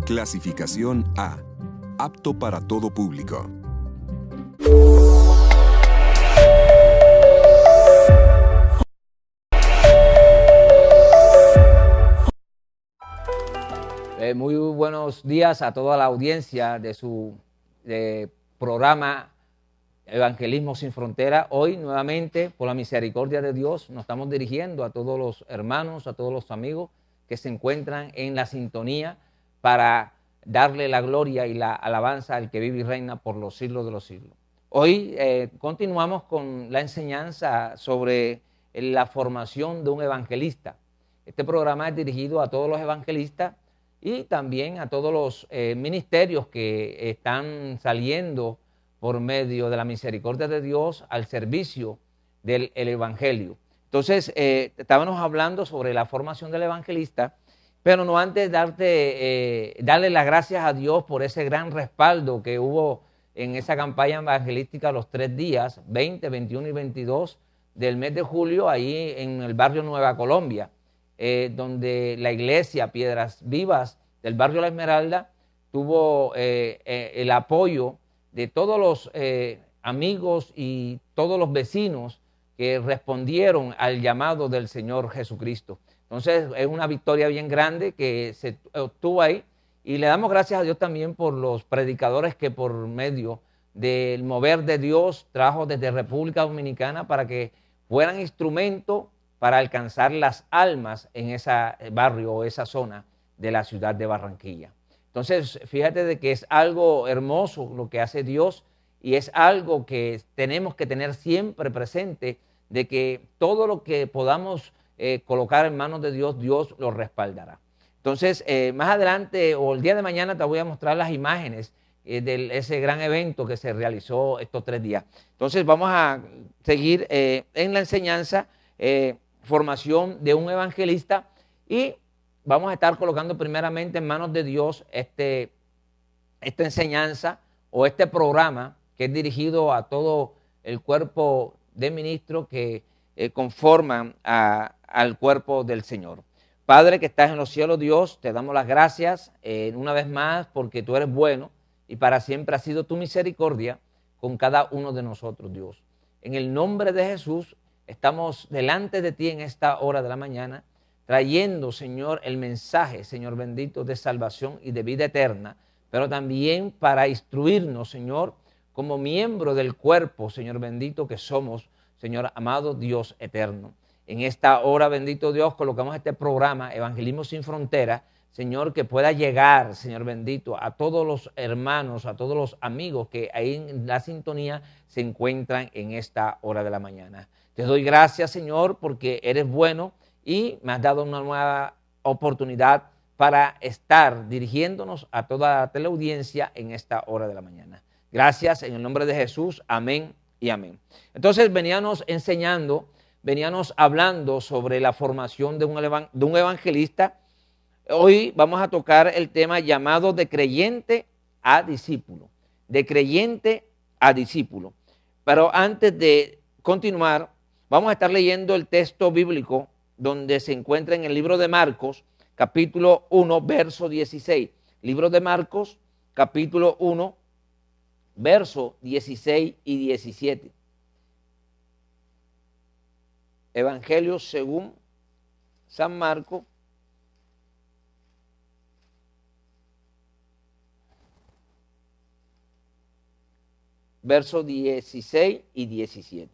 Clasificación A. Apto para todo público. Muy buenos días a toda la audiencia de su programa Evangelismo Sin Frontera. Hoy nuevamente, por la misericordia de Dios, nos estamos dirigiendo a todos los hermanos, a todos los amigos que se encuentran en la sintonía para darle la gloria y la alabanza al que vive y reina por los siglos de los siglos. Hoy continuamos con la enseñanza sobre la formación de un evangelista. Este programa es dirigido a todos los evangelistas y también a todos los ministerios que están saliendo por medio de la misericordia de Dios al servicio del Evangelio. Entonces, estábamos hablando sobre la formación del evangelista, pero no antes darle las gracias a Dios por ese gran respaldo que hubo en esa campaña evangelística los 3 días, 20, 21 y 22 del mes de julio, ahí en el barrio Nueva Colombia, donde la iglesia Piedras Vivas del barrio La Esmeralda tuvo el apoyo de todos los amigos y todos los vecinos que respondieron al llamado del Señor Jesucristo. Entonces es una victoria bien grande que se obtuvo ahí, y le damos gracias a Dios también por los predicadores que por medio del mover de Dios trajo desde República Dominicana para que fueran instrumento para alcanzar las almas en ese barrio o esa zona de la ciudad de Barranquilla. Entonces, fíjate de que es algo hermoso lo que hace Dios, y es algo que tenemos que tener siempre presente, de que todo lo que podamos colocar en manos de Dios, Dios lo respaldará. Entonces, más adelante o el día de mañana te voy a mostrar las imágenes de ese gran evento que se realizó estos 3 días. Entonces, vamos a seguir en la enseñanza, formación de un evangelista, y vamos a estar colocando primeramente en manos de Dios esta enseñanza o este programa que es dirigido a todo el cuerpo de ministros que conforman al cuerpo del Señor. Padre que estás en los cielos, Dios, te damos las gracias una vez más porque tú eres bueno y para siempre ha sido tu misericordia con cada uno de nosotros, Dios. En el nombre de Jesús estamos delante de ti en esta hora de la mañana, trayendo, Señor, el mensaje, Señor bendito, de salvación y de vida eterna, pero también para instruirnos, Señor, como miembro del cuerpo, Señor bendito, que somos, Señor amado Dios eterno. En esta hora, bendito Dios, colocamos este programa, Evangelismo Sin Frontera, Señor, que pueda llegar, Señor bendito, a todos los hermanos, a todos los amigos que ahí en la sintonía se encuentran en esta hora de la mañana. Te doy gracias, Señor, porque eres bueno y me has dado una nueva oportunidad para estar dirigiéndonos a toda la teleaudiencia en esta hora de la mañana. Gracias en el nombre de Jesús, amén y amén. Entonces veníamos hablando sobre la formación de un evangelista. Hoy vamos a tocar el tema llamado de creyente a discípulo, de creyente a discípulo. Pero antes de continuar, vamos a estar leyendo el texto bíblico donde se encuentra en el libro de Marcos, capítulo 1, verso 16. Libro de Marcos, capítulo 1, verso 16 y 17. Evangelio según San Marcos, versos 16 y 17.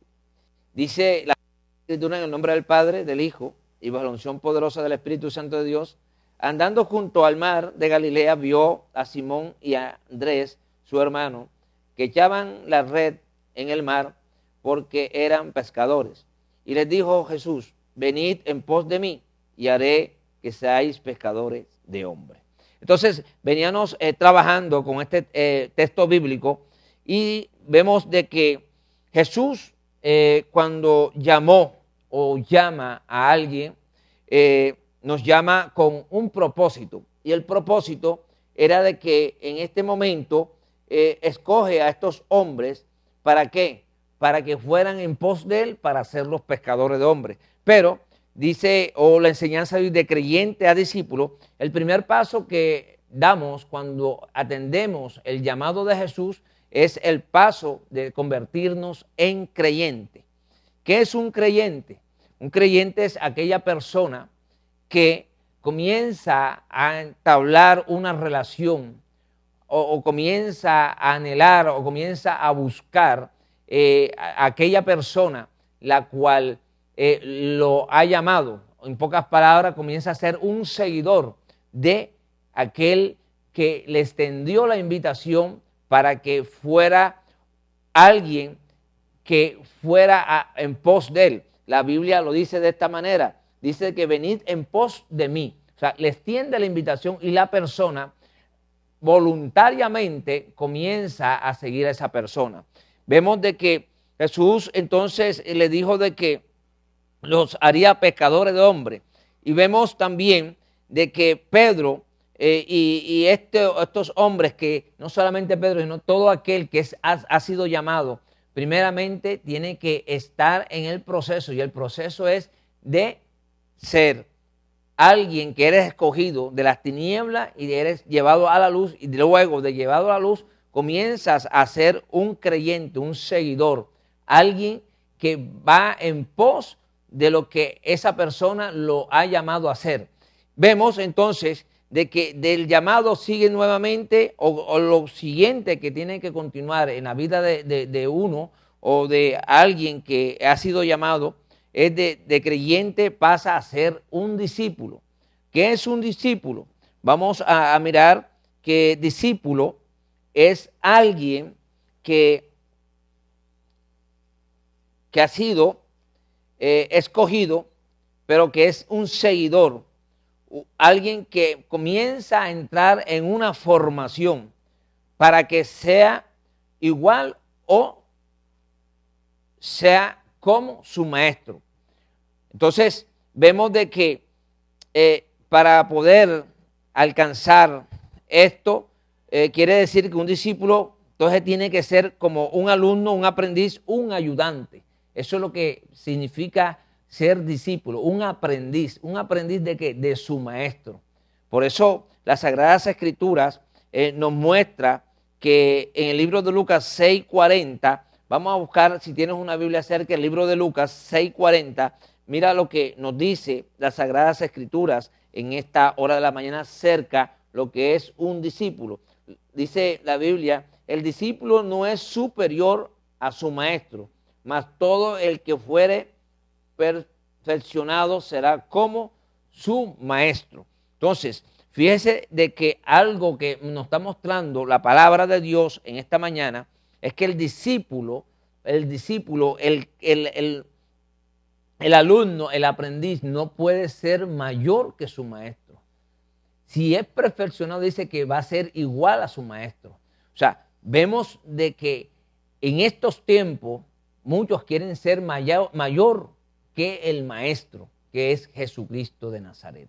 Dice la Escritura: en el nombre del Padre, del Hijo y bajo la unción poderosa del Espíritu Santo de Dios, andando junto al mar de Galilea, vio a Simón y a Andrés, su hermano, que echaban la red en el mar porque eran pescadores. Y les dijo Jesús: venid en pos de mí y haré que seáis pescadores de hombres. Entonces veníamos trabajando con este texto bíblico y vemos de que Jesús cuando llamó o llama a alguien, nos llama con un propósito, y el propósito era de que en este momento escoge a estos hombres, ¿para qué? Para que fueran en pos de él, para ser los pescadores de hombres. Pero dice, o la enseñanza de creyente a discípulo, el primer paso que damos cuando atendemos el llamado de Jesús es el paso de convertirnos en creyente. ¿Qué es un creyente? Un creyente es aquella persona que comienza a entablar una relación o comienza a anhelar o comienza a buscar a aquella persona la cual lo ha llamado. En pocas palabras, comienza a ser un seguidor de aquel que le extendió la invitación para que fuera alguien que fuera en pos de él. La Biblia lo dice de esta manera, dice que venid en pos de mí. O sea, le extiende la invitación y la persona voluntariamente comienza a seguir a esa persona. Vemos de que Jesús entonces le dijo de que los haría pescadores de hombres. Y vemos también de que Pedro estos hombres, que no solamente Pedro, sino todo aquel que ha sido llamado, primeramente tiene que estar en el proceso, y el proceso es de ser alguien que eres escogido de las tinieblas y eres llevado a la luz, y luego de llevado a la luz comienzas a ser un creyente, un seguidor, alguien que va en pos de lo que esa persona lo ha llamado a hacer. Vemos entonces de que del llamado sigue nuevamente o lo siguiente que tiene que continuar en la vida de uno o de alguien que ha sido llamado es de creyente pasa a ser un discípulo. ¿Qué es un discípulo? Vamos a mirar que discípulo es alguien que ha sido escogido, pero que es un seguidor, alguien que comienza a entrar en una formación para que sea igual o sea como su maestro. Entonces vemos de que para poder alcanzar esto, quiere decir que un discípulo entonces tiene que ser como un alumno, un aprendiz, un ayudante. Eso es lo que significa ser discípulo, un aprendiz de ¿qué? De su maestro. Por eso las Sagradas Escrituras nos muestra que en el libro de Lucas 6:40, vamos a buscar, si tienes una Biblia cerca, el libro de Lucas 6:40, mira lo que nos dice las Sagradas Escrituras en esta hora de la mañana cerca lo que es un discípulo. Dice la Biblia, el discípulo no es superior a su maestro, mas todo el que fuere perfeccionado será como su maestro. Entonces, fíjese de que algo que nos está mostrando la palabra de Dios en esta mañana es que el discípulo, el alumno, el aprendiz no puede ser mayor que su maestro. Si es perfeccionado, dice que va a ser igual a su maestro. O sea, vemos de que en estos tiempos muchos quieren ser mayor que el maestro, que es Jesucristo de Nazaret.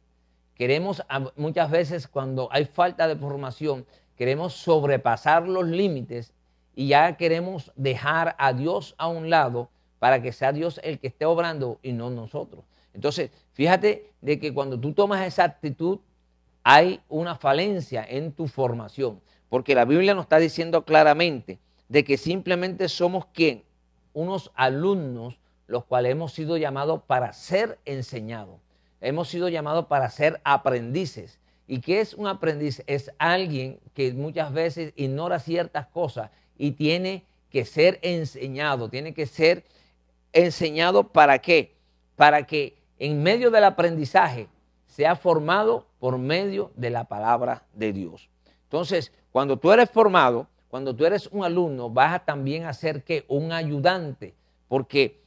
Queremos muchas veces, cuando hay falta de formación, queremos sobrepasar los límites y ya queremos dejar a Dios a un lado para que sea Dios el que esté obrando y no nosotros. Entonces, fíjate de que cuando tú tomas esa actitud, hay una falencia en tu formación, porque la Biblia nos está diciendo claramente de que simplemente somos ¿quién? Unos alumnos, los cuales hemos sido llamados para ser enseñados. Hemos sido llamados para ser aprendices. ¿Y qué es un aprendiz? Es alguien que muchas veces ignora ciertas cosas y tiene que ser enseñado. Tiene que ser enseñado ¿para qué? Para que en medio del aprendizaje sea formado por medio de la palabra de Dios. Entonces, cuando tú eres formado, cuando tú eres un alumno, vas a también a ser ¿qué? Un ayudante, porque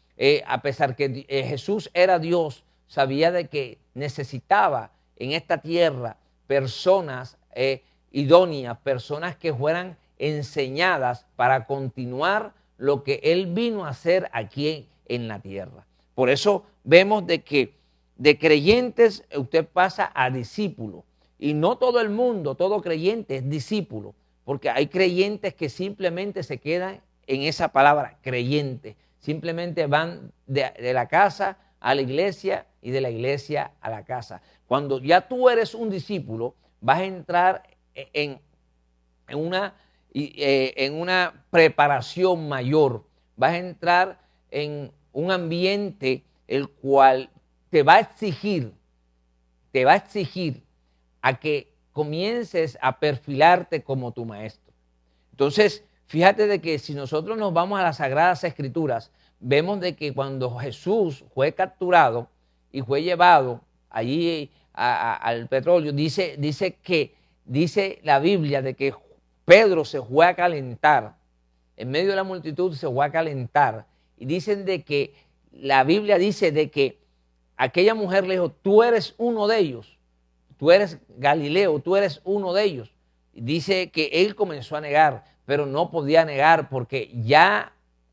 a pesar que Jesús era Dios, sabía de que necesitaba en esta tierra personas idóneas, personas que fueran enseñadas para continuar lo que Él vino a hacer aquí en la tierra. Por eso vemos de que de creyentes usted pasa a discípulo. Y no todo el mundo, todo creyente es discípulo, porque hay creyentes que simplemente se quedan en esa palabra, creyente. Simplemente van de la casa a la iglesia y de la iglesia a la casa. Cuando ya tú eres un discípulo, vas a entrar en una preparación mayor, vas a entrar en un ambiente el cual te va a exigir a que comiences a perfilarte como tu maestro. Entonces, fíjate de que si nosotros nos vamos a las Sagradas Escrituras, vemos de que cuando Jesús fue capturado y fue llevado allí al petróleo, dice la Biblia de que Pedro se fue a calentar, en medio de la multitud se fue a calentar, y dicen de que la Biblia dice de que aquella mujer le dijo, tú eres uno de ellos, tú eres Galileo, tú eres uno de ellos. Y dice que él comenzó a negar, pero no podía negar porque ya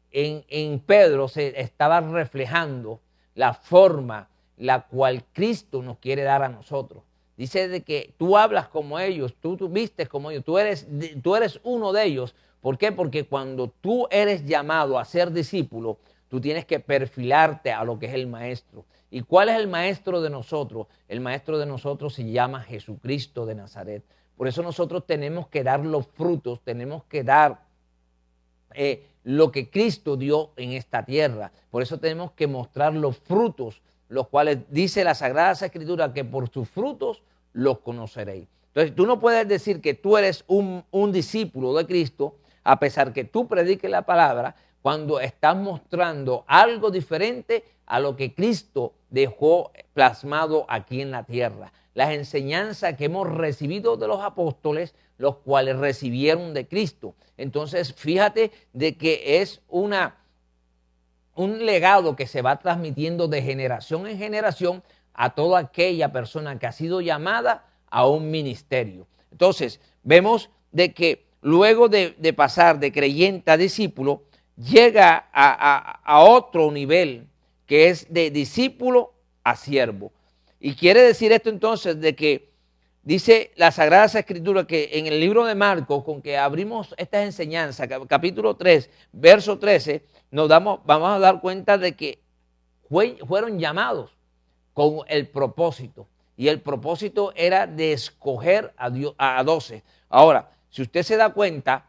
en Pedro se estaba reflejando la forma la cual Cristo nos quiere dar a nosotros. Dice de que tú hablas como ellos, tú vistes como ellos, tú eres uno de ellos. ¿Por qué? Porque cuando tú eres llamado a ser discípulo, tú tienes que perfilarte a lo que es el maestro. ¿Y cuál es el maestro de nosotros? El maestro de nosotros se llama Jesucristo de Nazaret. Por eso nosotros tenemos que dar los frutos, tenemos que dar lo que Cristo dio en esta tierra. Por eso tenemos que mostrar los frutos, los cuales dice la Sagrada Escritura que por sus frutos los conoceréis. Entonces tú no puedes decir que tú eres un discípulo de Cristo a pesar que tú prediques la palabra cuando estás mostrando algo diferente a lo que Cristo dejó plasmado aquí en la tierra. Las enseñanzas que hemos recibido de los apóstoles, los cuales recibieron de Cristo. Entonces, fíjate de que es un legado que se va transmitiendo de generación en generación a toda aquella persona que ha sido llamada a un ministerio. Entonces, vemos de que luego de pasar de creyente a discípulo, llega a otro nivel que es de discípulo a siervo. Y quiere decir esto entonces de que dice la Sagrada Escritura que en el libro de Marcos, con que abrimos estas enseñanzas, capítulo 3, verso 13, vamos a dar cuenta de que fueron llamados con el propósito. Y el propósito era de escoger a 12. Ahora, si usted se da cuenta,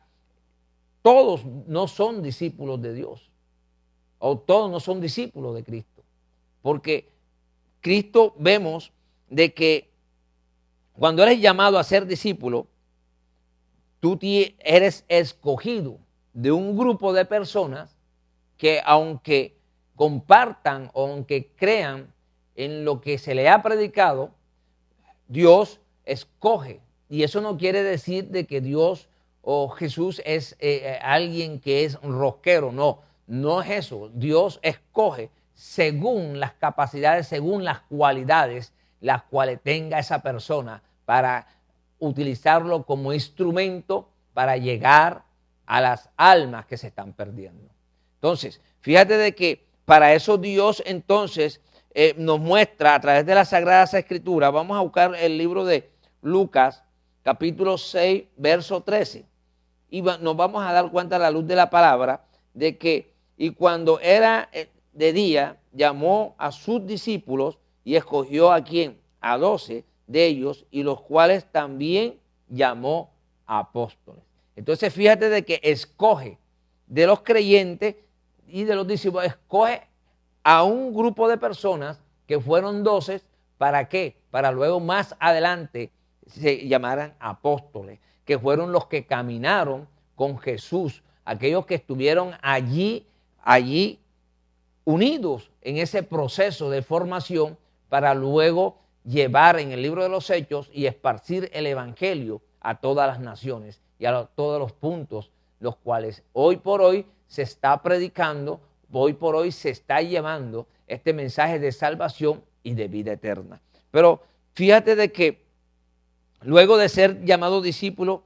todos no son discípulos de Dios. O todos no son discípulos de Cristo. Porque Cristo vemos de que cuando eres llamado a ser discípulo, tú eres escogido de un grupo de personas que aunque compartan o aunque crean en lo que se le ha predicado, Dios escoge. Y eso no quiere decir de que Dios o Jesús es alguien que es un rosquero. No es eso. Dios escoge según las capacidades, según las cualidades las cuales tenga esa persona para utilizarlo como instrumento para llegar a las almas que se están perdiendo. Entonces, fíjate de que para eso Dios entonces nos muestra a través de las Sagradas Escrituras. Vamos a buscar el libro de Lucas, capítulo 6, verso 13. Y nos vamos a dar cuenta a la luz de la palabra de que, y cuando era de día, llamó a sus discípulos y escogió a quién, a 12 de ellos, y los cuales también llamó apóstoles. Entonces fíjate de que escoge de los creyentes y de los discípulos, escoge a un grupo de personas que fueron 12, ¿para qué? Para luego más adelante se llamaran apóstoles, que fueron los que caminaron con Jesús, aquellos que estuvieron allí unidos en ese proceso de formación para luego llevar en el libro de los Hechos y esparcir el evangelio a todas las naciones y a todos los puntos, los cuales hoy por hoy se está predicando, hoy por hoy se está llevando este mensaje de salvación y de vida eterna. Pero fíjate de que luego de ser llamado discípulo,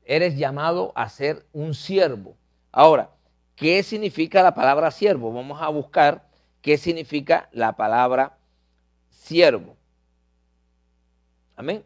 eres llamado a ser un siervo. Ahora, ¿qué significa la palabra siervo? Vamos a buscar qué significa la palabra siervo. Amén.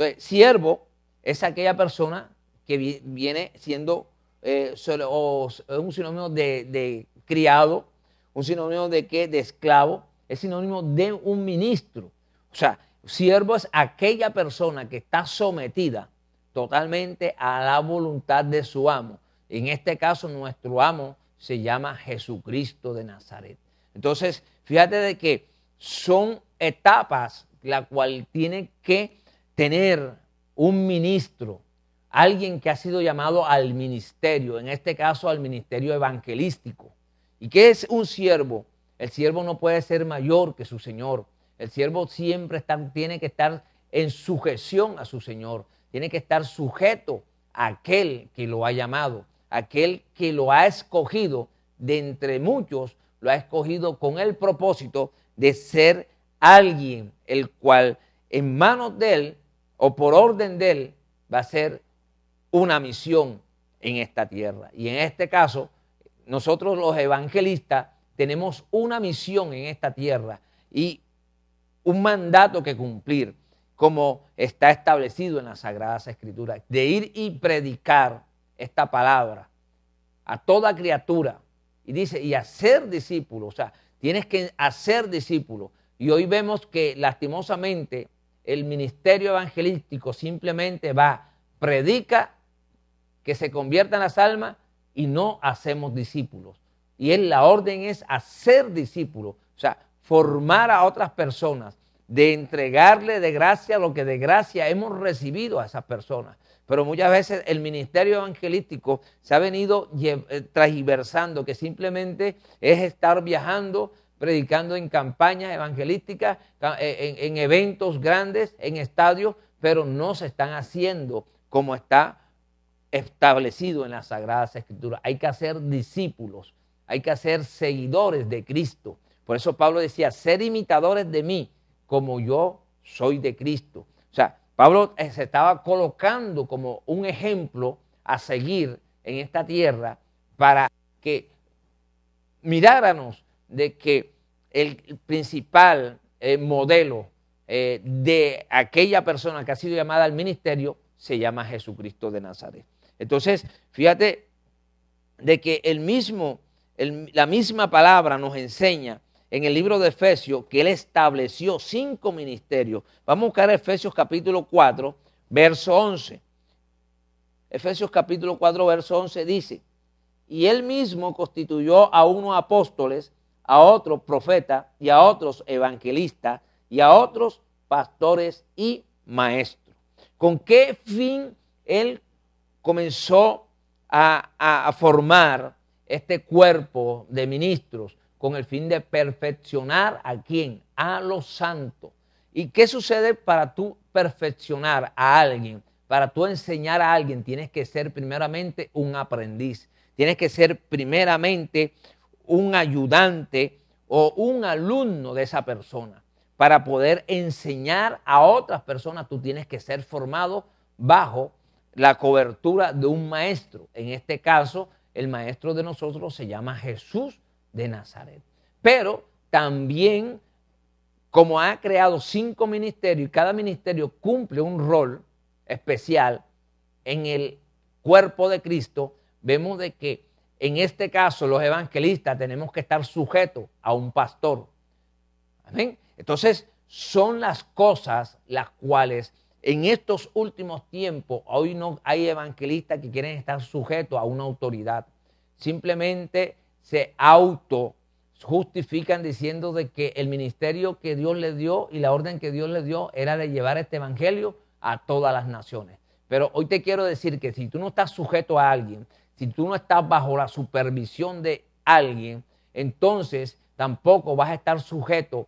Entonces, siervo es aquella persona que viene siendo un sinónimo de criado, un sinónimo de qué, de esclavo, es sinónimo de un ministro. O sea, siervo es aquella persona que está sometida totalmente a la voluntad de su amo. En este caso, nuestro amo se llama Jesucristo de Nazaret. Entonces, fíjate de que son etapas la cual tiene que tener un ministro, alguien que ha sido llamado al ministerio, en este caso al ministerio evangelístico. ¿Y qué es un siervo? El siervo no puede ser mayor que su señor. El siervo siempre tiene que estar en sujeción a su señor. Tiene que estar sujeto a aquel que lo ha llamado, aquel que lo ha escogido de entre muchos, lo ha escogido con el propósito de ser alguien el cual en manos de él o por orden de él va a ser una misión en esta tierra. Y en este caso, nosotros los evangelistas tenemos una misión en esta tierra y un mandato que cumplir, como está establecido en las Sagradas Escrituras, de ir y predicar esta palabra a toda criatura. Y dice, y hacer discípulos, o sea, tienes que hacer discípulos. Y hoy vemos que lastimosamente el ministerio evangelístico simplemente va, predica, que se conviertan las almas y no hacemos discípulos. Y la orden es hacer discípulos, o sea, formar a otras personas, de entregarle de gracia lo que de gracia hemos recibido a esas personas. Pero muchas veces el ministerio evangelístico se ha venido transversando, que simplemente es estar viajando, predicando en campañas evangelísticas, en eventos grandes, en estadios, pero no se están haciendo como está establecido en las Sagradas Escrituras. Hay que hacer discípulos, hay que hacer seguidores de Cristo. Por eso Pablo decía, ser imitadores de mí, como yo soy de Cristo. O sea, Pablo se estaba colocando como un ejemplo a seguir en esta tierra para que miráramos de que el principal modelo de aquella persona que ha sido llamada al ministerio se llama Jesucristo de Nazaret. Entonces, fíjate de que la misma palabra nos enseña en el libro de Efesios que él estableció 5 ministerios. Vamos a buscar Efesios capítulo 4, verso 11. Efesios capítulo 4, verso 11 dice, y él mismo constituyó a unos apóstoles, a otros profetas y a otros evangelistas y a otros pastores y maestros. ¿Con qué fin él comenzó a formar este cuerpo de ministros? Con el fin de perfeccionar ¿a quién? A los santos. ¿Y qué sucede para tú perfeccionar a alguien? Para tú enseñar a alguien tienes que ser primeramente un aprendiz. Tienes que ser primeramente un ayudante o un alumno de esa persona. Para poder enseñar a otras personas tú tienes que ser formado bajo la cobertura de un maestro. En este caso, el maestro de nosotros se llama Jesús de Nazaret. Pero también, como ha creado 5 ministerios y cada ministerio cumple un rol especial en el cuerpo de Cristo, vemos de que en este caso los evangelistas tenemos que estar sujetos a un pastor. Amén. Entonces son las cosas las cuales en estos últimos tiempos hoy no hay evangelistas que quieren estar sujetos a una autoridad. Simplemente se justifican diciendo de que el ministerio que Dios les dio y la orden que Dios les dio era de llevar este evangelio a todas las naciones. Pero hoy te quiero decir que si tú no estás sujeto a alguien, si tú no estás bajo la supervisión de alguien, entonces tampoco vas a estar sujeto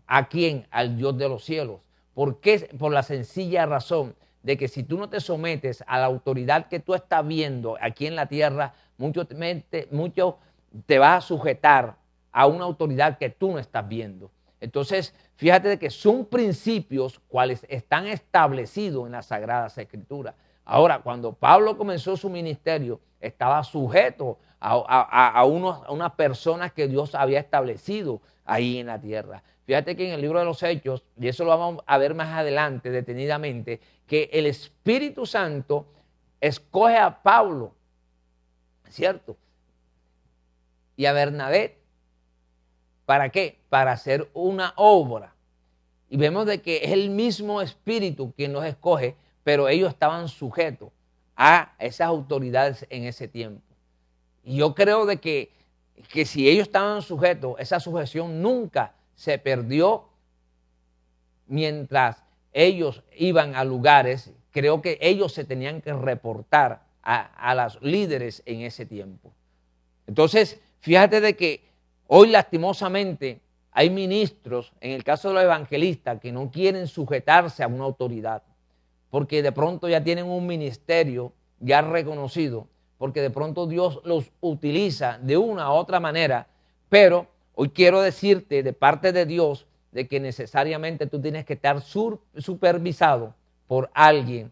¿a quién? Al Dios de los cielos. ¿Por qué? Por la sencilla razón de que si tú no te sometes a la autoridad que tú estás viendo aquí en la tierra, mucho te vas a sujetar a una autoridad que tú no estás viendo. Entonces, fíjate de que son principios cuales están establecidos en las Sagradas Escrituras. Ahora, cuando Pablo comenzó su ministerio, estaba sujeto a unas personas que Dios había establecido ahí en la tierra. Fíjate que en el libro de los Hechos, y eso lo vamos a ver más adelante detenidamente, que el Espíritu Santo escoge a Pablo, ¿cierto? Y a Bernabé. ¿Para qué? Para hacer una obra. Y vemos de que es el mismo Espíritu quien los escoge, pero ellos estaban sujetos a esas autoridades en ese tiempo. Y yo creo de que si ellos estaban sujetos, esa sujeción nunca se perdió mientras ellos iban a lugares. Creo que ellos se tenían que reportar a los líderes en ese tiempo. Entonces, fíjate de que hoy lastimosamente hay ministros, en el caso de los evangelistas, que no quieren sujetarse a una autoridad, porque de pronto ya tienen un ministerio ya reconocido, porque de pronto Dios los utiliza de una u otra manera, pero hoy quiero decirte de parte de Dios de que necesariamente tú tienes que estar supervisado por alguien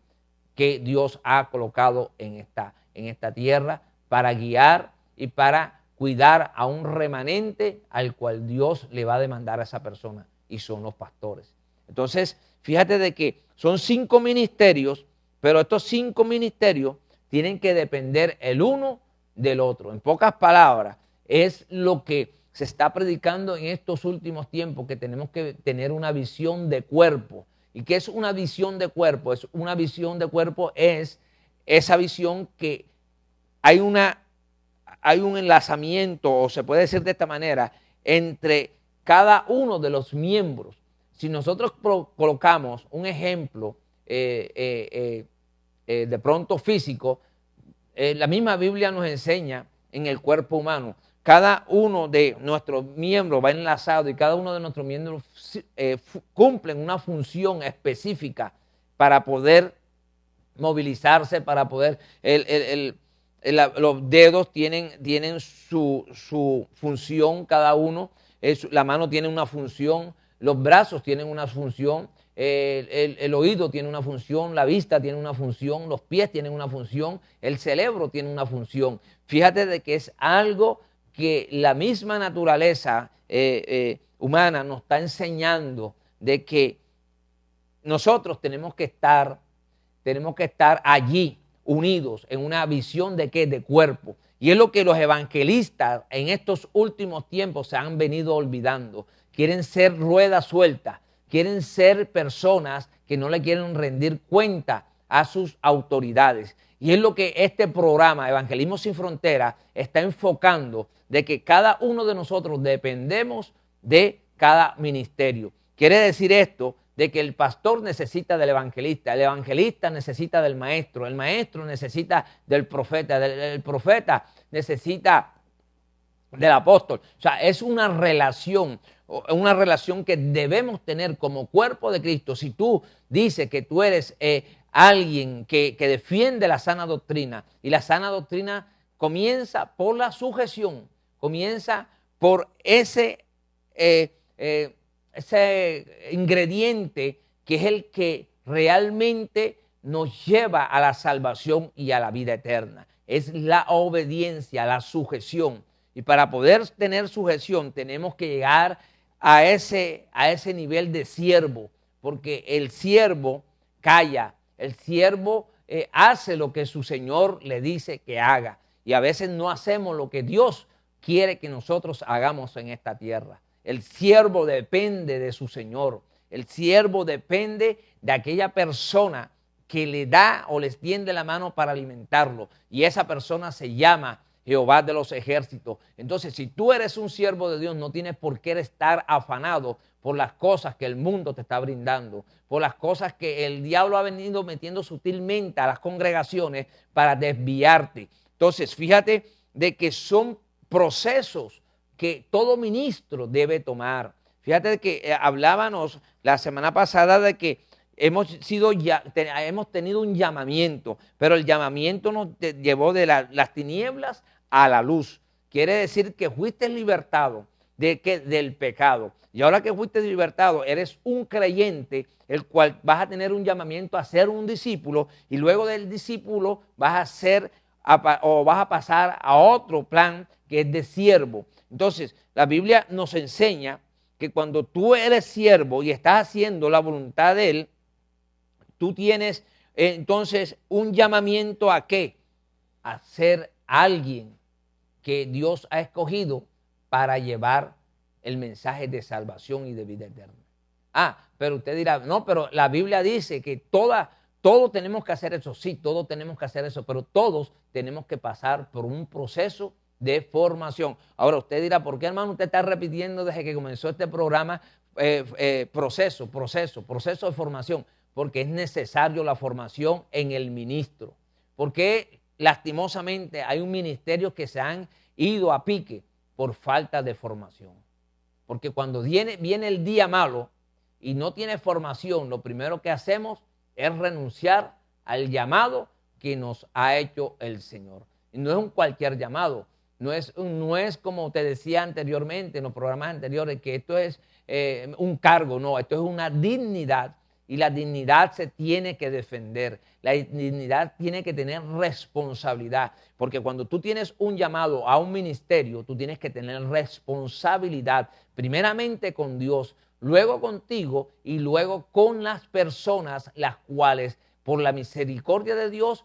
que Dios ha colocado en esta tierra para guiar y para cuidar a un remanente al cual Dios le va a demandar a esa persona, y son los pastores. Entonces, fíjate de que son 5 ministerios, pero estos 5 ministerios tienen que depender el uno del otro. En pocas palabras, es lo que se está predicando en estos últimos tiempos, que tenemos que tener una visión de cuerpo. ¿Y qué es una visión de cuerpo? Una visión de cuerpo es esa visión que hay un enlazamiento, o se puede decir de esta manera, entre cada uno de los miembros. Si nosotros colocamos un ejemplo de pronto físico, la misma Biblia nos enseña en el cuerpo humano, cada uno de nuestros miembros va enlazado y cada uno de nuestros miembros cumplen una función específica para poder movilizarse, para poder... los dedos tienen su función cada uno, la mano tiene una función, los brazos tienen una función, el oído tiene una función, la vista tiene una función, los pies tienen una función, el cerebro tiene una función. Fíjate de que es algo que la misma naturaleza humana nos está enseñando, de que nosotros tenemos que estar allí unidos en una visión de ¿qué? De cuerpo. Y es lo que los evangelistas en estos últimos tiempos se han venido olvidando. Quieren ser rueda suelta, quieren ser personas que no le quieren rendir cuenta a sus autoridades. Y es lo que este programa, Evangelismo Sin Fronteras, está enfocando, de que cada uno de nosotros dependemos de cada ministerio. Quiere decir esto, de que el pastor necesita del evangelista, el evangelista necesita del maestro, el maestro necesita del profeta, el profeta necesita del apóstol. O sea, es una relación que debemos tener como cuerpo de Cristo. Si tú dices que tú eres alguien que defiende la sana doctrina, y la sana doctrina comienza por la sujeción, comienza por ese ingrediente que es el que realmente nos lleva a la salvación y a la vida eterna. Es la obediencia, la sujeción. Y para poder tener sujeción tenemos que llegar a ese nivel de siervo, porque el siervo calla, el siervo hace lo que su Señor le dice que haga, y a veces no hacemos lo que Dios quiere que nosotros hagamos en esta tierra. El siervo depende de su Señor, el siervo depende de aquella persona que le da o le extiende la mano para alimentarlo, y esa persona se llama Jehová de los ejércitos. Entonces, si tú eres un siervo de Dios, no tienes por qué estar afanado por las cosas que el mundo te está brindando, por las cosas que el diablo ha venido metiendo sutilmente a las congregaciones para desviarte. Entonces, fíjate de que son procesos que todo ministro debe tomar. Fíjate que hablábamos la semana pasada de que hemos tenido un llamamiento, pero el llamamiento nos llevó de las tinieblas a la luz. Quiere decir que fuiste libertado del pecado. Y ahora que fuiste libertado, eres un creyente, el cual vas a tener un llamamiento a ser un discípulo, y luego del discípulo vas a pasar a otro plan que es de siervo. Entonces, la Biblia nos enseña que cuando tú eres siervo y estás haciendo la voluntad de Él, tú tienes entonces un llamamiento ¿a qué? A ser alguien que Dios ha escogido para llevar el mensaje de salvación y de vida eterna. Pero usted dirá, no, pero la Biblia dice que todos tenemos que hacer eso. Sí, todos tenemos que hacer eso, pero todos tenemos que pasar por un proceso de formación. Ahora usted dirá, ¿por qué, hermano, usted está repitiendo desde que comenzó este programa proceso de formación? Porque es necesario la formación en el ministro. Porque lastimosamente hay un ministerio que se han ido a pique por falta de formación. Porque cuando viene el día malo y no tiene formación, lo primero que hacemos es renunciar al llamado que nos ha hecho el Señor. Y no es un cualquier llamado, no es como te decía anteriormente en los programas anteriores, que esto es un cargo, no, esto es una dignidad. Y la dignidad se tiene que defender, la dignidad tiene que tener responsabilidad, porque cuando tú tienes un llamado a un ministerio, tú tienes que tener responsabilidad, primeramente con Dios, luego contigo y luego con las personas las cuales, por la misericordia de Dios,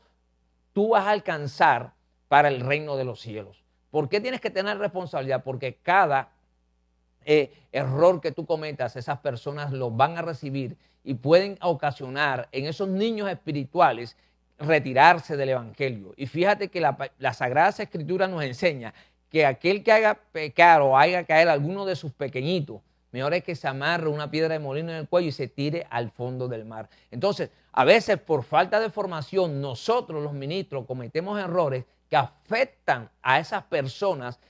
tú vas a alcanzar para el reino de los cielos. ¿Por qué tienes que tener responsabilidad? Porque cada error que tú cometas, esas personas lo van a recibir y pueden ocasionar en esos niños espirituales retirarse del evangelio. Y fíjate que la Sagrada Escritura nos enseña que aquel que haga pecar o haga caer a alguno de sus pequeñitos, mejor es que se amarre una piedra de molino en el cuello y se tire al fondo del mar. Entonces, a veces por falta de formación, nosotros los ministros cometemos errores que afectan a esas personas,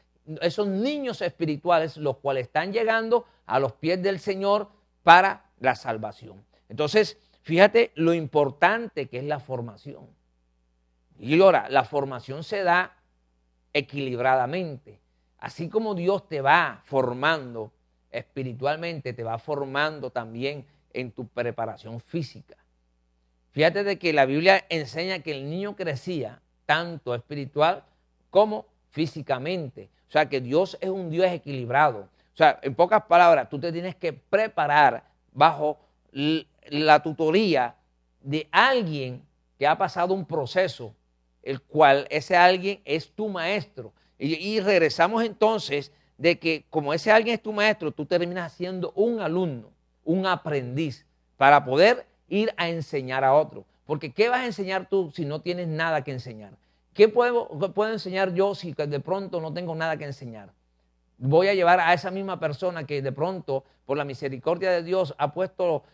esos niños espirituales, los cuales están llegando a los pies del Señor para la salvación. Entonces, fíjate lo importante que es la formación. Y ahora, la formación se da equilibradamente. Así como Dios te va formando espiritualmente, te va formando también en tu preparación física. Fíjate de que la Biblia enseña que el niño crecía tanto espiritual como físicamente. O sea, que Dios es un Dios equilibrado. O sea, en pocas palabras, tú te tienes que preparar bajo la tutoría de alguien que ha pasado un proceso, el cual ese alguien es tu maestro. Y regresamos entonces de que como ese alguien es tu maestro, tú terminas siendo un alumno, un aprendiz, para poder ir a enseñar a otro. Porque ¿qué vas a enseñar tú si no tienes nada que enseñar? ¿Qué puedo enseñar yo si de pronto no tengo nada que enseñar? Voy a llevar a esa misma persona que de pronto, por la misericordia de Dios, ha puesto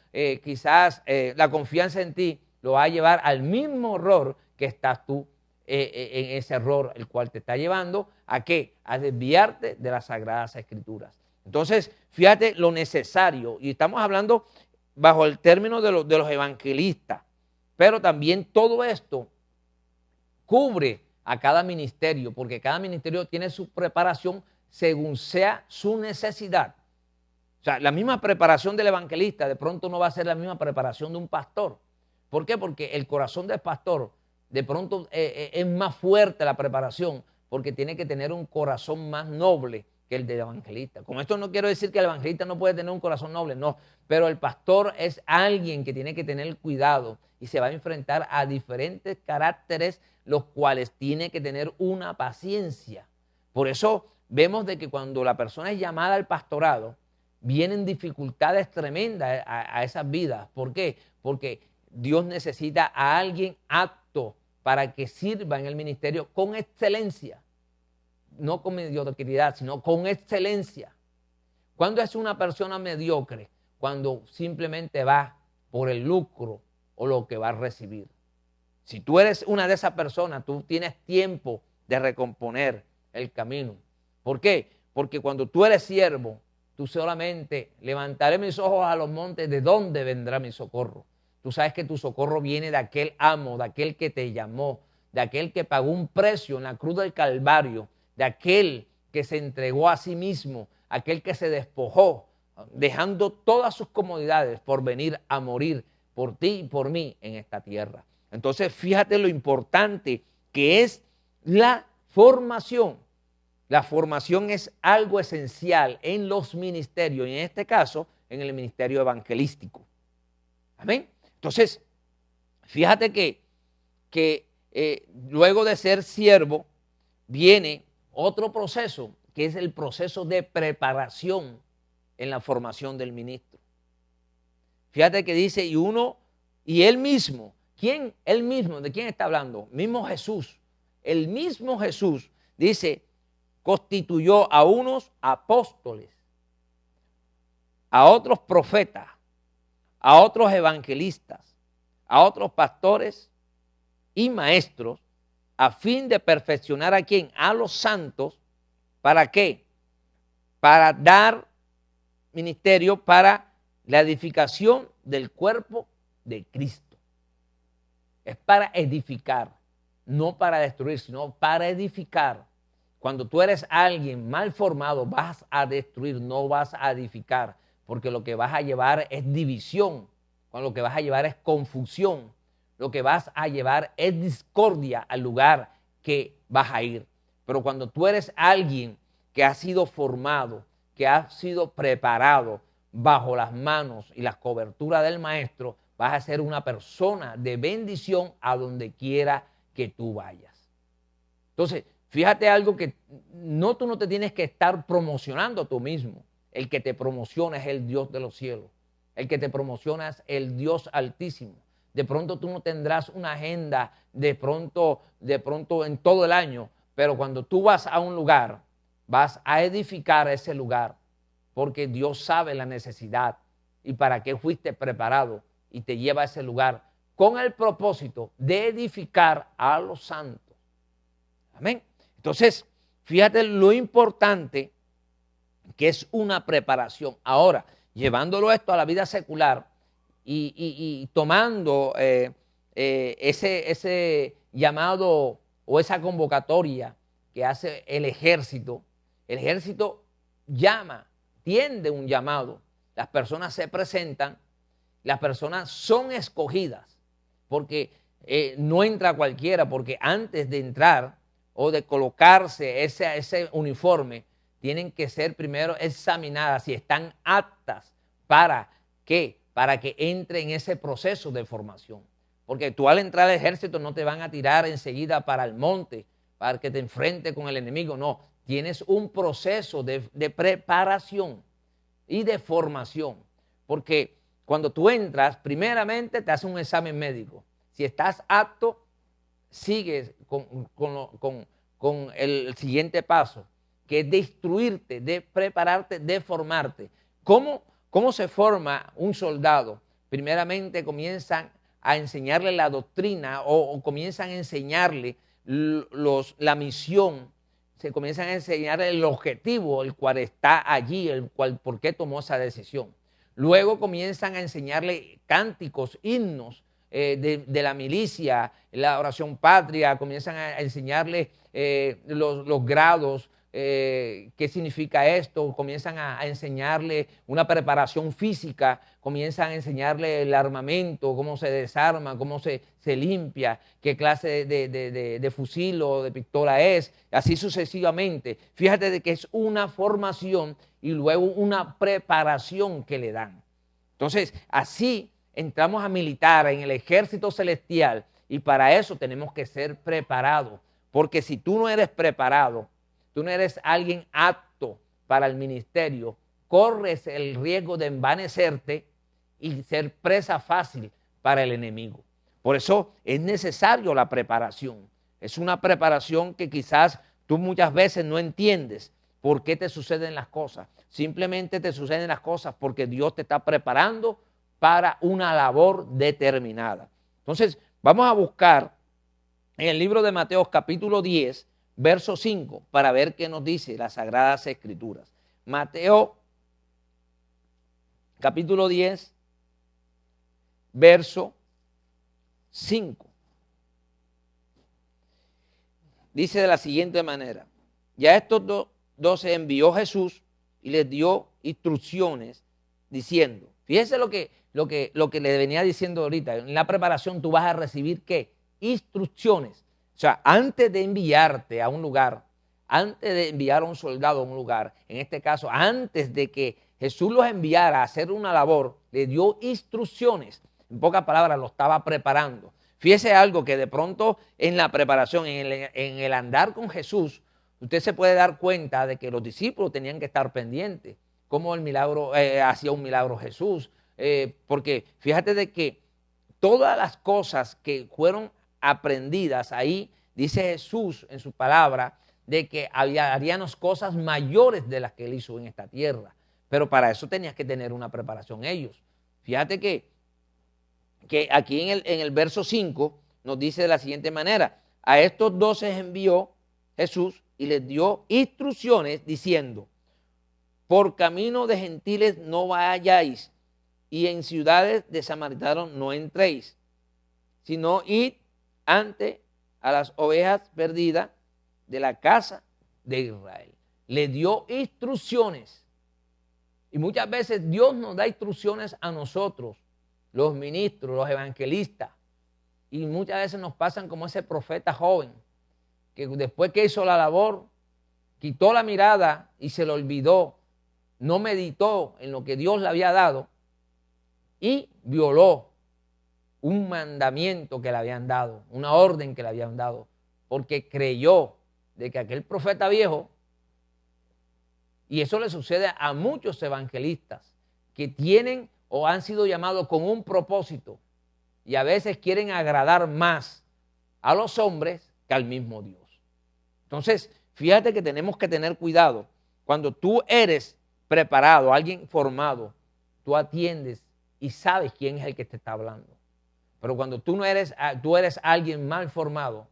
quizás la confianza en ti, lo va a llevar al mismo error que estás tú en ese error, el cual te está llevando a ¿qué? A desviarte de las Sagradas Escrituras. Entonces, fíjate lo necesario, y estamos hablando bajo el término de los evangelistas, pero también todo esto cubre a cada ministerio, porque cada ministerio tiene su preparación según sea su necesidad. O sea, la misma preparación del evangelista de pronto no va a ser la misma preparación de un pastor. ¿Por qué? Porque el corazón del pastor de pronto es más fuerte la preparación, porque tiene que tener un corazón más noble que el del evangelista. Con esto no quiero decir que el evangelista no puede tener un corazón noble, no, pero el pastor es alguien que tiene que tener cuidado y se va a enfrentar a diferentes caracteres, los cuales tiene que tener una paciencia. Por eso vemos de que cuando la persona es llamada al pastorado, vienen dificultades tremendas a esas vidas. ¿Por qué? Porque Dios necesita a alguien apto para que sirva en el ministerio con excelencia. No con mediocridad, sino con excelencia. ¿Cuándo es una persona mediocre? Cuando simplemente va por el lucro o lo que va a recibir. Si tú eres una de esas personas, tú tienes tiempo de recomponer el camino. ¿Por qué? Porque cuando tú eres siervo, tú solamente levantaré mis ojos a los montes, ¿de dónde vendrá mi socorro? Tú sabes que tu socorro viene de aquel amo, de aquel que te llamó, de aquel que pagó un precio en la cruz del Calvario, de aquel que se entregó a sí mismo, aquel que se despojó, dejando todas sus comodidades por venir a morir por ti y por mí en esta tierra. Entonces, fíjate lo importante que es la formación. La formación es algo esencial en los ministerios, y en este caso, en el ministerio evangelístico. Amén. Entonces, fíjate que luego de ser siervo, viene otro proceso, que es el proceso de preparación en la formación del ministro. Fíjate que dice, y él mismo, ¿quién? Él mismo, ¿de quién está hablando? Mismo Jesús. El mismo Jesús dice, constituyó a unos apóstoles, a otros profetas, a otros evangelistas, a otros pastores y maestros, a fin de perfeccionar a quién, a los santos. ¿Para qué? Para dar ministerio para la edificación del cuerpo de Cristo. Es para edificar, no para destruir, sino para edificar. Cuando tú eres alguien mal formado, vas a destruir, no vas a edificar, porque lo que vas a llevar es división, lo que vas a llevar es confusión, lo que vas a llevar es discordia al lugar que vas a ir. Pero cuando tú eres alguien que ha sido formado, que ha sido preparado bajo las manos y las coberturas del maestro, vas a ser una persona de bendición a donde quiera que tú vayas. Entonces, fíjate algo que tú no te tienes que estar promocionando tú mismo. El que te promociona es el Dios de los cielos. El que te promociona es el Dios altísimo. De pronto tú no tendrás una agenda de pronto en todo el año, pero cuando tú vas a un lugar, vas a edificar ese lugar, porque Dios sabe la necesidad y para qué fuiste preparado y te lleva a ese lugar con el propósito de edificar a los santos. Amén. Entonces, fíjate lo importante que es una preparación. Ahora, llevándolo esto a la vida secular y tomando ese llamado o esa convocatoria que hace el ejército llama, tiende un llamado. Las personas se presentan, las personas son escogidas, porque no entra cualquiera, porque antes de entrar o de colocarse ese uniforme, tienen que ser primero examinadas si están aptas para ¿qué? Para que entre en ese proceso de formación. Porque tú al entrar al ejército no te van a tirar enseguida para el monte, para que te enfrentes con el enemigo, no. Tienes un proceso de preparación y de formación. Porque cuando tú entras, primeramente te hacen un examen médico. Si estás apto, sigues con el siguiente paso, que es de instruirte, de prepararte, de formarte. ¿Cómo se forma un soldado? Primeramente comienzan a enseñarle la doctrina o comienzan a enseñarle la misión, se comienzan a enseñar el objetivo, el cual está allí, por qué tomó esa decisión. Luego comienzan a enseñarle cánticos, himnos de la milicia, la oración patria, comienzan a enseñarle los grados, qué significa esto, comienzan a enseñarle una preparación física, comienzan a enseñarle el armamento, cómo se desarma, cómo se limpia, qué clase de fusil o de pistola es, así sucesivamente. Fíjate de que es una formación y luego una preparación que le dan. Entonces, así entramos a militar en el ejército celestial y para eso tenemos que ser preparados, porque si tú no eres preparado, tú no eres alguien apto para el ministerio, corres el riesgo de envanecerte y ser presa fácil para el enemigo. Por eso es necesario la preparación. Es una preparación que quizás tú muchas veces no entiendes por qué te suceden las cosas. Simplemente te suceden las cosas porque Dios te está preparando para una labor determinada. Entonces, vamos a buscar en el libro de Mateo capítulo 10, verso 5, para ver qué nos dice las Sagradas Escrituras. Mateo, capítulo 10, verso 5. Dice de la siguiente manera: ya estos 12 envió Jesús y les dio instrucciones diciendo, fíjense lo que le venía diciendo ahorita, en la preparación tú vas a recibir ¿qué? Instrucciones. O sea, antes de enviarte a un lugar, antes de enviar a un soldado a un lugar, en este caso, antes de que Jesús los enviara a hacer una labor, le dio instrucciones. En pocas palabras, lo estaba preparando. Fíjese algo que de pronto en la preparación, en el andar con Jesús, usted se puede dar cuenta de que los discípulos tenían que estar pendientes. Cómo el milagro, hacía un milagro Jesús. Porque fíjate de que todas las cosas que fueron aprendidas ahí, dice Jesús en su palabra, de que haríamos cosas mayores de las que él hizo en esta tierra. Pero para eso tenías que tener una preparación ellos. Fíjate que aquí en el verso 5 nos dice de la siguiente manera: a estos 12 envió Jesús y les dio instrucciones diciendo: por camino de gentiles no vayáis, y en ciudades de samaritanos no entréis, sino id ante a las ovejas perdidas de la casa de Israel. Le dio instrucciones. Y muchas veces Dios nos da instrucciones a nosotros, los ministros, los evangelistas. Y muchas veces nos pasan como ese profeta joven, que después que hizo la labor, quitó la mirada y se le olvidó, no meditó en lo que Dios le había dado y violó un mandamiento que le habían dado, una orden que le habían dado, porque creyó de que aquel profeta viejo, y eso le sucede a muchos evangelistas que tienen o han sido llamados con un propósito y a veces quieren agradar más a los hombres que al mismo Dios. Entonces, fíjate que tenemos que tener cuidado. Cuando tú eres preparado, alguien formado, tú atiendes y sabes quién es el que te está hablando. Pero cuando tú eres alguien mal formado,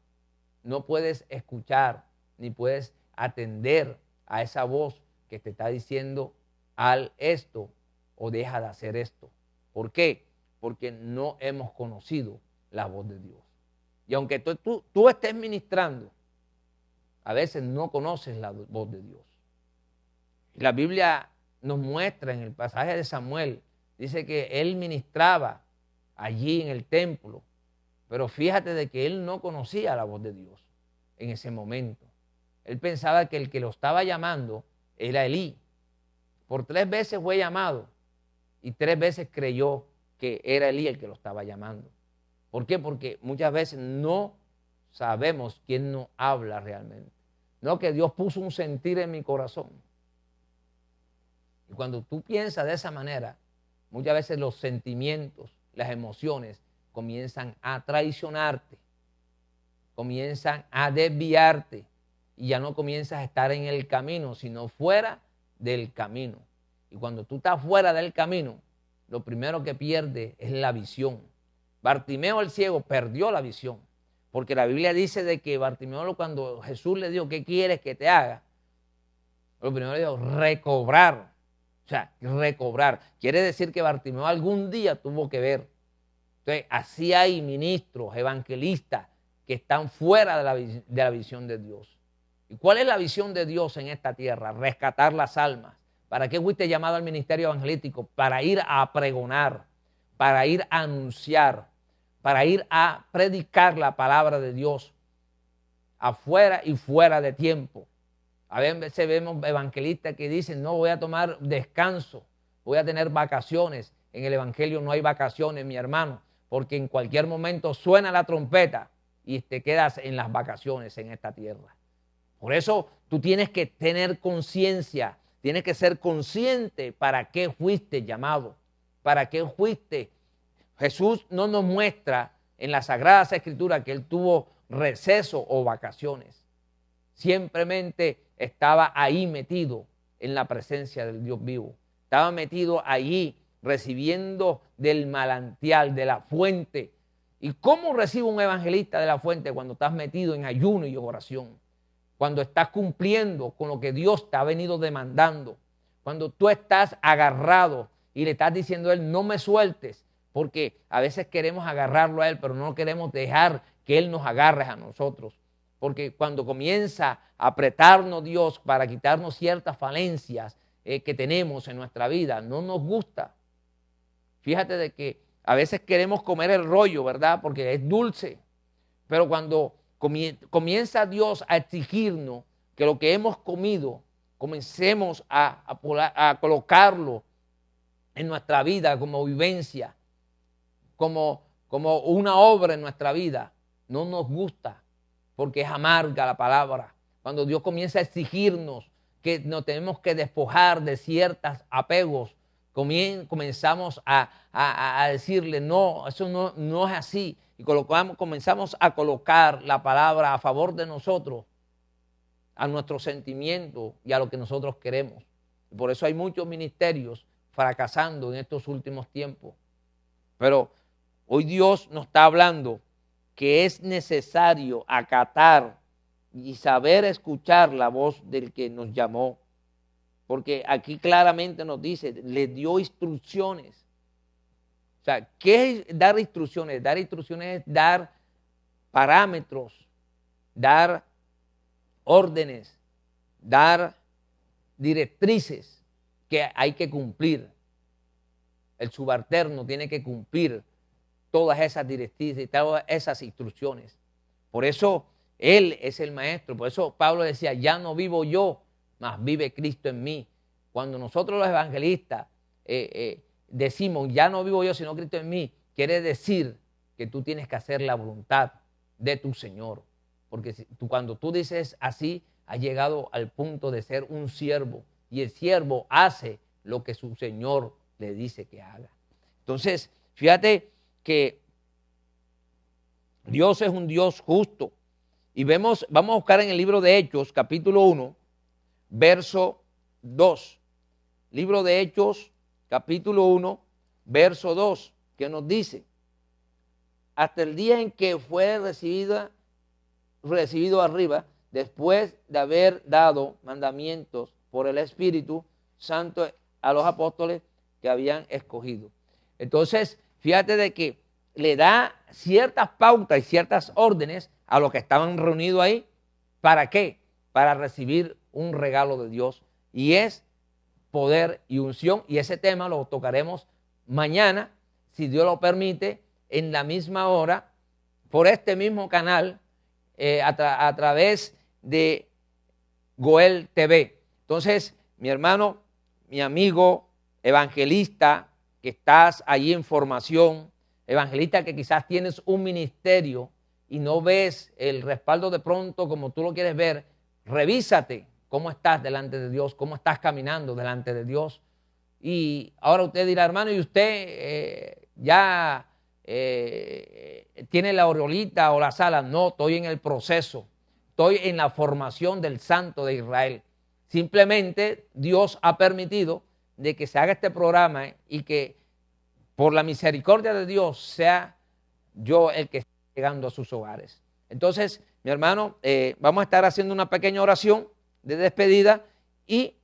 no puedes escuchar ni puedes atender a esa voz que te está diciendo: haz esto o deja de hacer esto. ¿Por qué? Porque no hemos conocido la voz de Dios. Y aunque tú estés ministrando, a veces no conoces la voz de Dios. La Biblia nos muestra en el pasaje de Samuel, dice que él ministraba allí en el templo, pero fíjate de que él no conocía la voz de Dios en ese momento. Él pensaba que el que lo estaba llamando era Elí. Por 3 veces fue llamado y 3 veces creyó que era Elí el que lo estaba llamando. ¿Por qué? Porque muchas veces no sabemos quién nos habla realmente. No, que Dios puso un sentir en mi corazón. Y cuando tú piensas de esa manera, muchas veces los sentimientos, las emociones comienzan a traicionarte, comienzan a desviarte y ya no comienzas a estar en el camino, sino fuera del camino. Y cuando tú estás fuera del camino, lo primero que pierdes es la visión. Bartimeo el ciego perdió la visión, porque la Biblia dice de que Bartimeo, cuando Jesús le dijo: ¿qué quieres que te haga? Lo primero le dijo: recobrar. O sea, recobrar. Quiere decir que Bartimeo algún día tuvo que ver. Entonces, así hay ministros, evangelistas, que están fuera de la visión de Dios. ¿Y cuál es la visión de Dios en esta tierra? Rescatar las almas. ¿Para qué fuiste llamado al ministerio evangelístico? Para ir a pregonar, para ir a anunciar, para ir a predicar la palabra de Dios afuera y fuera de tiempo. A veces vemos evangelistas que dicen: no, voy a tomar descanso, voy a tener vacaciones. En el evangelio no hay vacaciones, mi hermano, porque en cualquier momento suena la trompeta y te quedas en las vacaciones en esta tierra. Por eso tú tienes que tener conciencia, tienes que ser consciente para qué fuiste llamado, para qué fuiste. Jesús no nos muestra en las Sagradas Escrituras que él tuvo receso o vacaciones. Simplemente estaba ahí metido en la presencia del Dios vivo. Estaba metido allí recibiendo del manantial, de la fuente. ¿Y cómo recibe un evangelista de la fuente? Cuando estás metido en ayuno y oración. Cuando estás cumpliendo con lo que Dios te ha venido demandando. Cuando tú estás agarrado y le estás diciendo a él: no me sueltes. Porque a veces queremos agarrarlo a él, pero no queremos dejar que él nos agarre a nosotros. Porque cuando comienza a apretarnos Dios para quitarnos ciertas falencias que tenemos en nuestra vida, no nos gusta. Fíjate de que a veces queremos comer el rollo, ¿verdad? Porque es dulce. Pero cuando comienza Dios a exigirnos que lo que hemos comido comencemos a colocarlo en nuestra vida como vivencia, como una obra en nuestra vida. No nos gusta porque es amarga la palabra. Cuando Dios comienza a exigirnos que nos tenemos que despojar de ciertos apegos, comenzamos a decirle, no, eso no es así. Y comenzamos a colocar la palabra a favor de nosotros, a nuestros sentimientos y a lo que nosotros queremos. Y por eso hay muchos ministerios fracasando en estos últimos tiempos. Pero hoy Dios nos está hablando que es necesario acatar y saber escuchar la voz del que nos llamó. Porque aquí claramente nos dice, le dio instrucciones. O sea, ¿qué es dar instrucciones? Dar instrucciones es dar parámetros, dar órdenes, dar directrices que hay que cumplir. El subalterno tiene que cumplir todas esas directrices y todas esas instrucciones. Por eso Él es el maestro. Por eso Pablo decía, ya no vivo yo, mas vive Cristo en mí. Cuando nosotros los evangelistas decimos, ya no vivo yo, sino Cristo en mí, quiere decir que tú tienes que hacer la voluntad de tu Señor. Porque cuando tú dices así, has llegado al punto de ser un siervo. Y el siervo hace lo que su Señor le dice que haga. Entonces, fíjate que Dios es un Dios justo. Y vamos a buscar en el libro de Hechos, capítulo 1, verso 2. Libro de Hechos, capítulo 1, verso 2, que nos dice, hasta el día en que fue recibido arriba, después de haber dado mandamientos por el Espíritu Santo a los apóstoles que habían escogido. Entonces, fíjate de que le da ciertas pautas y ciertas órdenes a los que estaban reunidos ahí. ¿Para qué? Para recibir un regalo de Dios. Y es poder y unción. Y ese tema lo tocaremos mañana, si Dios lo permite, en la misma hora, por este mismo canal, a través de Goel TV. Entonces, mi hermano, mi amigo, evangelista, que estás allí en formación, evangelista que quizás tienes un ministerio y no ves el respaldo de pronto como tú lo quieres ver, revísate cómo estás delante de Dios, cómo estás caminando delante de Dios. Y ahora usted dirá, hermano, ¿y usted ya tiene la aureolita o la sala? No, estoy en el proceso, estoy en la formación del Santo de Israel. Simplemente Dios ha permitido de que se haga este programa y que por la misericordia de Dios sea yo el que esté llegando a sus hogares. Entonces, mi hermano, vamos a estar haciendo una pequeña oración de despedida y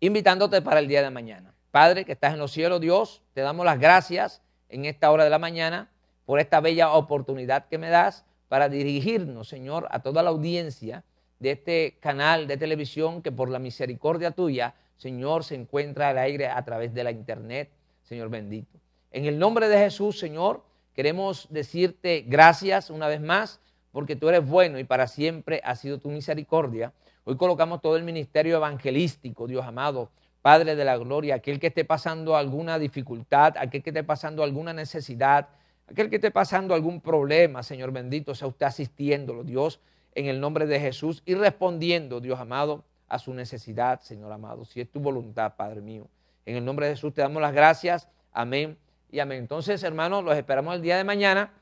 invitándote para el día de mañana. Padre, que estás en los cielos, Dios, te damos las gracias en esta hora de la mañana por esta bella oportunidad que me das para dirigirnos, Señor, a toda la audiencia de este canal de televisión que por la misericordia tuya, Señor, se encuentra al aire a través de la internet, Señor bendito. En el nombre de Jesús, Señor, queremos decirte gracias una vez más porque tú eres bueno y para siempre ha sido tu misericordia. Hoy colocamos todo el ministerio evangelístico, Dios amado, Padre de la gloria, aquel que esté pasando alguna dificultad, aquel que esté pasando alguna necesidad, aquel que esté pasando algún problema, Señor bendito, sea usted asistiéndolo, Dios, en el nombre de Jesús y respondiendo, Dios amado, a su necesidad, Señor amado, si es tu voluntad, Padre mío. En el nombre de Jesús te damos las gracias, amén y amén. Entonces, hermanos, los esperamos el día de mañana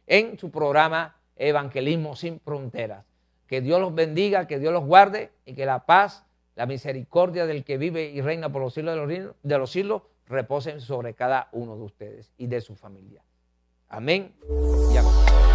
en su programa Evangelismo Sin Fronteras. Que Dios los bendiga, que Dios los guarde y que la paz, la misericordia del que vive y reina por los siglos de los siglos reposen sobre cada uno de ustedes y de su familia. Amén y amén.